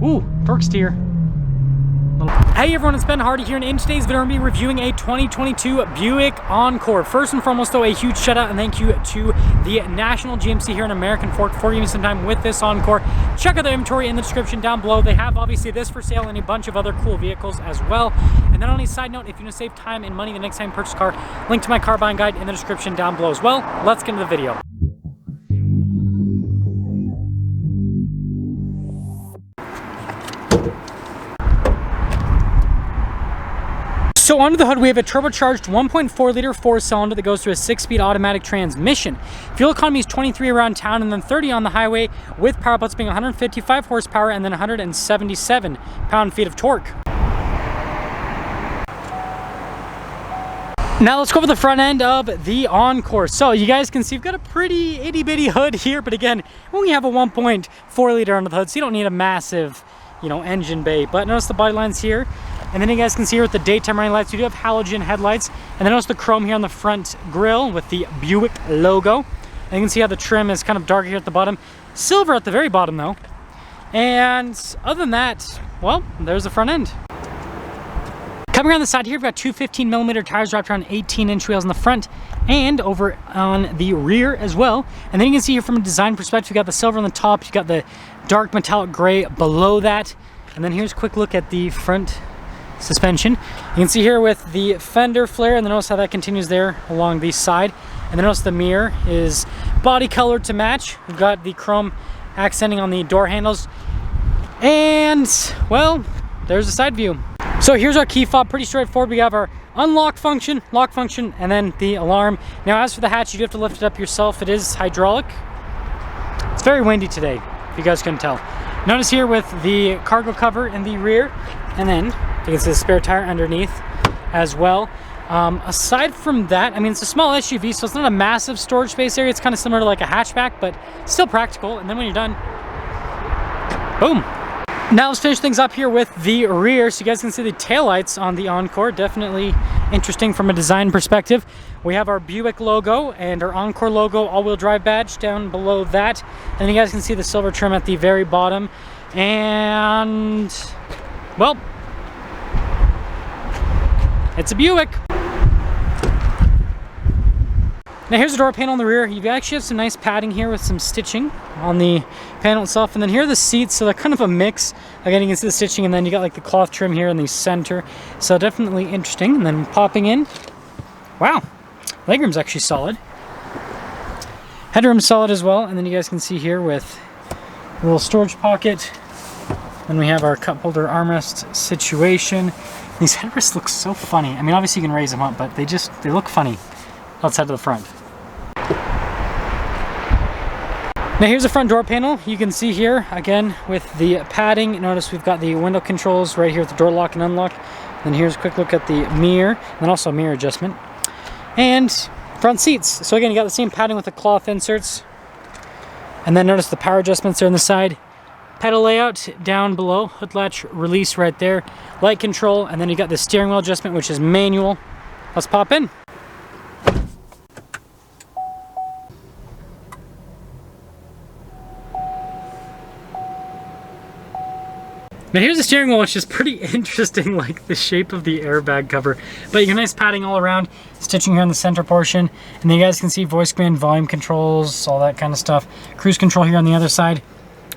Ooh, torque steer. Hey everyone, it's Ben Hardy here, and in today's video I'm going to be reviewing a 2022 Buick Encore. First and foremost though, a huge shout out and thank you to the National GMC here in American Fork for giving me some time with this Encore. Check out the inventory in the description down below. They have obviously this for sale and a bunch of other cool vehicles as well. And then on a side note, if you want to save time and money the next time you purchase a car, link to my car buying guide in the description down below as well. Let's get into the video. So under the hood, we have a turbocharged 1.4 liter 4-cylinder that goes through a 6-speed automatic transmission. Fuel economy is 23 around town and then 30 on the highway, with power outputs being 155 horsepower and then 177 pound-feet of torque. Now let's go over the front end of the Encore. So you guys can see we've got a pretty itty-bitty hood here, but again, we only have a 1.4 liter under the hood, so you don't need a massive, engine bay. But notice the body lines here. And then you guys can see here with the daytime running lights, we do have halogen headlights. And then notice the chrome here on the front grille with the Buick logo. And you can see how the trim is kind of darker here at the bottom. Silver at the very bottom though. And other than that, well, there's the front end. Coming around the side here, we've got two 15mm tires wrapped around 18-inch wheels in the front and over on the rear as well. And then you can see here from a design perspective, you got the silver on the top, you got the dark metallic gray below that. And then here's a quick look at the front suspension. You can see here with the fender flare, and then notice how that continues there along the side. And then notice the mirror is body colored to match. We've got the chrome accenting on the door handles. And, well, there's the side view. So here's our key fob, pretty straightforward. We have our unlock function, lock function, and then the alarm. Now as for the hatch, you do have to lift it up yourself. It is hydraulic. It's very windy today, if you guys couldn't tell. Notice here with the cargo cover in the rear, and then you can see the spare tire underneath as well. Aside from that, I mean, it's a small SUV, so it's not a massive storage space area. It's kind of similar to like a hatchback, but still practical. And then when you're done, boom. Now let's finish things up here with the rear, so you guys can see the taillights on the Encore. Definitely interesting from a design perspective. We have our Buick logo and our Encore logo all-wheel drive badge down below that. And you guys can see the silver trim at the very bottom. And, well, it's a Buick. Now here's the door panel on the rear. You actually have some nice padding here with some stitching on the panel itself. And then here are the seats, so they're kind of a mix. Again, you can see the stitching, and then you got like the cloth trim here in the center. So definitely interesting. And then popping in, wow, legroom's actually solid. Headroom's solid as well. And then you guys can see here with a little storage pocket. Then we have our cup holder armrest situation. These headrests look so funny. I mean, obviously you can raise them up, but they look funny outside of the front. Now here's the front door panel. You can see here, again, with the padding. Notice we've got the window controls right here with the door lock and unlock. Then here's a quick look at the mirror, and also a mirror adjustment. And front seats. So again, you got the same padding with the cloth inserts. And then notice the power adjustments are on the side. Pedal layout down below, hood latch release right there, light control, and then you got the steering wheel adjustment, which is manual. Let's pop in. Now here's the steering wheel, which is pretty interesting, like the shape of the airbag cover. But you got nice padding all around, stitching here in the center portion. And then you guys can see voice command, volume controls, all that kind of stuff. Cruise control here on the other side.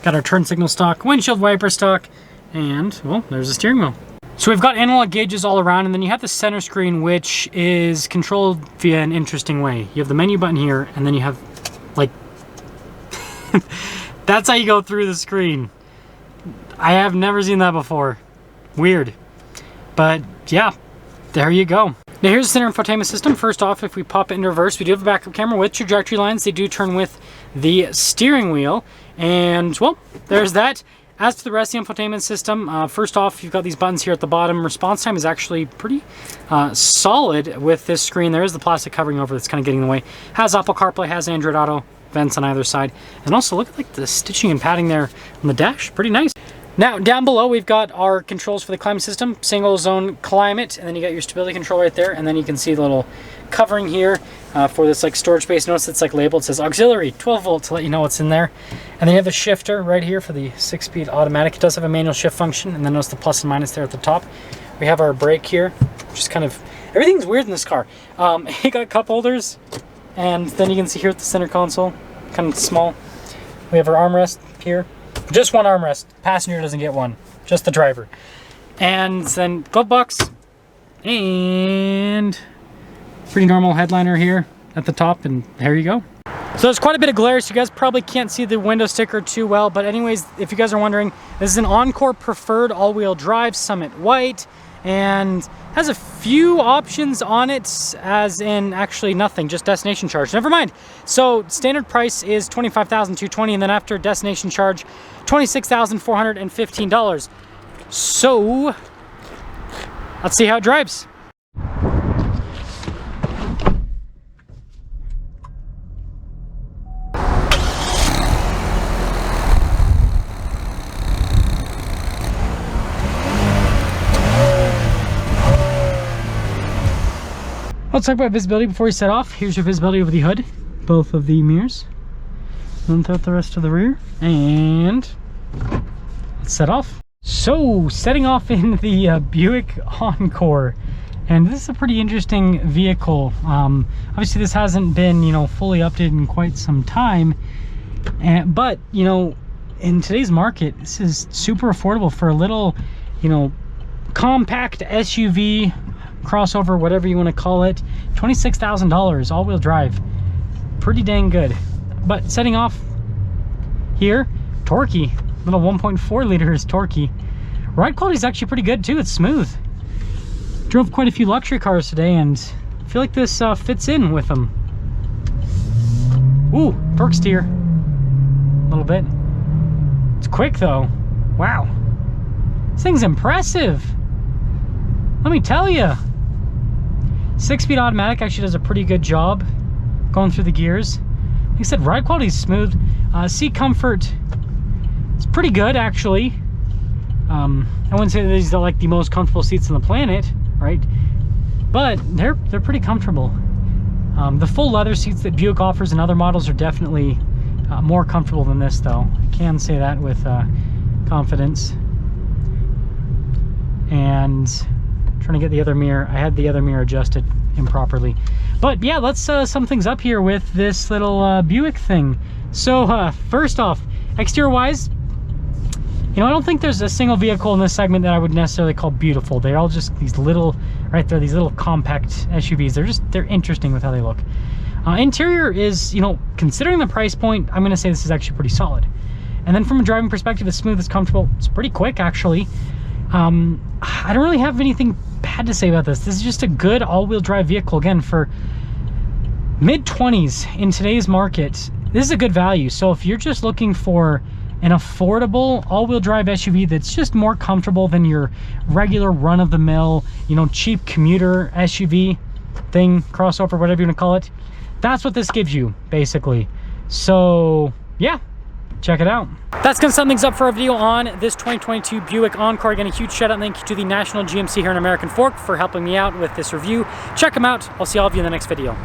Got our turn signal stock, windshield wiper stock, and, well, there's the steering wheel. So we've got analog gauges all around, and then you have the center screen, which is controlled via an interesting way. You have the menu button here, and then you have, like, that's how you go through the screen. I have never seen that before. Weird. But, yeah, there you go. Now here's the center infotainment system. First off, if we pop it into reverse, we do have a backup camera with trajectory lines. They do turn with the steering wheel. And, well, there's that. As for the rest of the infotainment system, first off, you've got these buttons here at the bottom. Response time is actually pretty solid with this screen. There is the plastic covering over that's kind of getting in the way. Has Apple CarPlay, has Android Auto, vents on either side. And also, look at like the stitching and padding there on the dash. Pretty nice. Now, down below, we've got our controls for the climate system, single zone climate, and then you got your stability control right there, and then you can see the little covering here for this like storage space. Notice it's like labeled, it says auxiliary 12 volt to let you know what's in there. And then you have the shifter right here for the 6-speed automatic. It does have a manual shift function, and then notice the plus and minus there at the top. We have our brake here, just kind of, everything's weird in this car. You got cup holders, and then you can see here at the center console, kind of small. We have our armrest here. Just one armrest. Passenger doesn't get one. Just the driver. And then glove box. And pretty normal headliner here at the top. And there you go. So there's quite a bit of glare, so you guys probably can't see the window sticker too well. But anyways, if you guys are wondering, this is an Encore Preferred all-wheel drive Summit White. And has a few options on it, as in actually nothing, just destination charge. Never mind. So standard price is $25,220, and then after destination charge, $26,415. So let's see how it drives. Let's talk about visibility before we set off. Here's your visibility over the hood, both of the mirrors. Then throughout the rest of the rear, and let's set off. So, setting off in the Buick Encore, and this is a pretty interesting vehicle. Obviously, this hasn't been, you know, fully updated in quite some time, but you know, in today's market, this is super affordable for a little, you know, compact SUV. Crossover, whatever you want to call it. $26,000 all-wheel drive, pretty dang good. But setting off here, torquey, little 1.4 liters torquey. Ride quality is actually pretty good too. It's smooth. Drove quite a few luxury cars today, and I feel like this fits in with them. Ooh, torque steer a little bit. It's quick though. Wow, this thing's impressive, let me tell you. 6-speed automatic actually does a pretty good job going through the gears. Like I said, ride quality is smooth. Seat comfort is pretty good actually. I wouldn't say that these are like the most comfortable seats on the planet, right? But they're pretty comfortable. The full leather seats that Buick offers in other models are definitely more comfortable than this, though. I can say that with confidence. And trying to get the other mirror. I had the other mirror adjusted improperly. But yeah, let's sum things up here with this little Buick thing. So first off, exterior wise, you know, I don't think there's a single vehicle in this segment that I would necessarily call beautiful. They're all just these little, right there, these little compact SUVs. They're interesting with how they look. Interior is, you know, considering the price point, I'm gonna say this is actually pretty solid. And then from a driving perspective, it's smooth, it's comfortable, it's pretty quick actually. I don't really have anything bad to say about this. This is just a good all-wheel drive vehicle. Again, for mid-20s in today's market, this is a good value. So if you're just looking for an affordable all-wheel drive SUV that's just more comfortable than your regular run-of-the-mill, you know, cheap commuter SUV thing, crossover, whatever you want to call it, that's what this gives you, basically. So yeah, check it out. That's gonna sum things up for our video on this 2022 Buick Encore. Again, a huge shout out and thank you to the National GMC here in American Fork for helping me out with this review. Check them out. I'll see all of you in the next video.